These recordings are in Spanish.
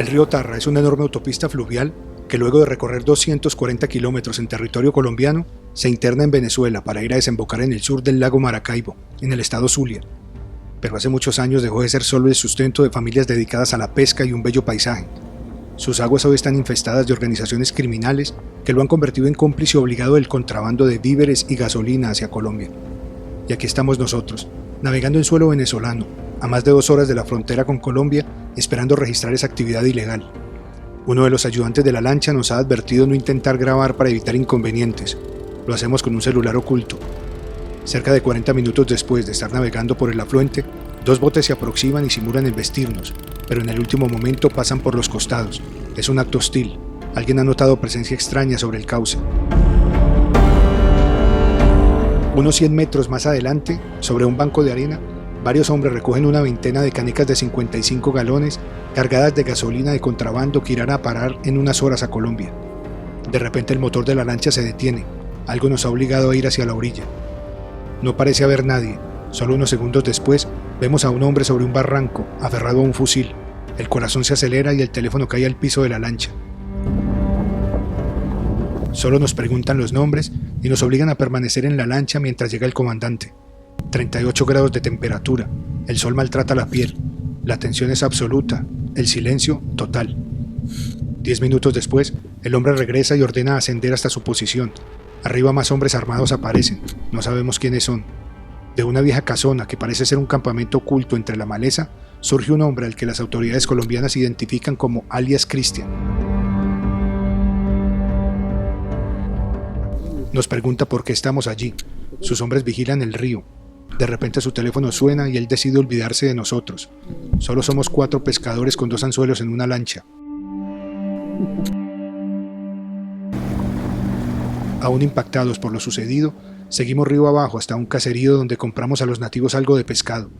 El río Tarra es una enorme autopista fluvial que luego de recorrer 240 kilómetros en territorio colombiano, se interna en Venezuela para ir a desembocar en el sur del lago Maracaibo, en el estado Zulia. Pero hace muchos años dejó de ser solo el sustento de familias dedicadas a la pesca y un bello paisaje. Sus aguas hoy están infestadas de organizaciones criminales que lo han convertido en cómplice obligado del contrabando de víveres y gasolina hacia Colombia. Y aquí estamos nosotros, navegando en suelo venezolano, a más de 2 horas de la frontera con Colombia, esperando registrar esa actividad ilegal. Uno de los ayudantes de la lancha nos ha advertido no intentar grabar para evitar inconvenientes. Lo hacemos con un celular oculto. Cerca de 40 minutos después de estar navegando por el afluente, 2 botes se aproximan y simulan embestirnos, pero en el último momento pasan por los costados. Es un acto hostil. Alguien ha notado presencia extraña sobre el cauce. Unos 100 metros más adelante, sobre un banco de arena, varios hombres recogen una veintena de canecas de 55 galones cargadas de gasolina de contrabando que irán a parar en unas horas a Colombia. De repente el motor de la lancha se detiene. Algo nos ha obligado a ir hacia la orilla. No parece haber nadie. Solo unos segundos después, vemos a un hombre sobre un barranco, aferrado a un fusil. El corazón se acelera y el teléfono cae al piso de la lancha. Solo nos preguntan los nombres y nos obligan a permanecer en la lancha mientras llega el comandante. 38 grados de temperatura, el sol maltrata la piel, la tensión es absoluta, el silencio total. 10 minutos después, el hombre regresa y ordena ascender hasta su posición. Arriba más hombres armados aparecen, no sabemos quiénes son. De una vieja casona que parece ser un campamento oculto entre la maleza, surge un hombre al que las autoridades colombianas identifican como alias Cristian. Nos pregunta por qué estamos allí. Sus hombres vigilan el río. De repente su teléfono suena y él decide olvidarse de nosotros. Solo somos 4 pescadores con 2 anzuelos en una lancha. Aún impactados por lo sucedido, seguimos río abajo hasta un caserío donde compramos a los nativos algo de pescado.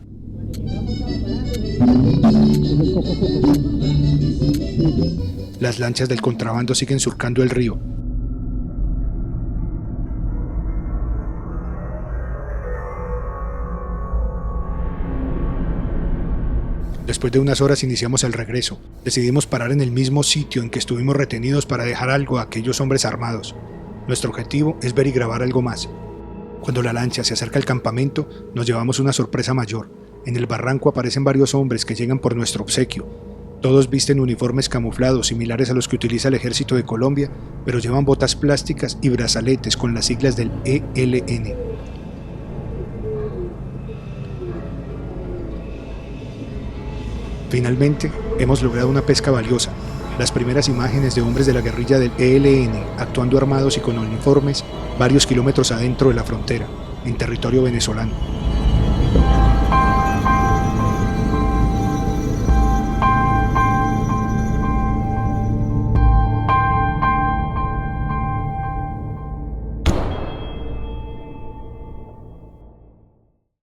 Las lanchas del contrabando siguen surcando el río. Después de unas horas iniciamos el regreso. Decidimos parar en el mismo sitio en que estuvimos retenidos para dejar algo a aquellos hombres armados. Nuestro objetivo es ver y grabar algo más. Cuando la lancha se acerca al campamento, nos llevamos una sorpresa mayor. En el barranco aparecen varios hombres que llegan por nuestro obsequio. Todos visten uniformes camuflados similares a los que utiliza el ejército de Colombia, pero llevan botas plásticas y brazaletes con las siglas del ELN. Finalmente, hemos logrado una pesca valiosa. Las primeras imágenes de hombres de la guerrilla del ELN actuando armados y con uniformes varios kilómetros adentro de la frontera, en territorio venezolano.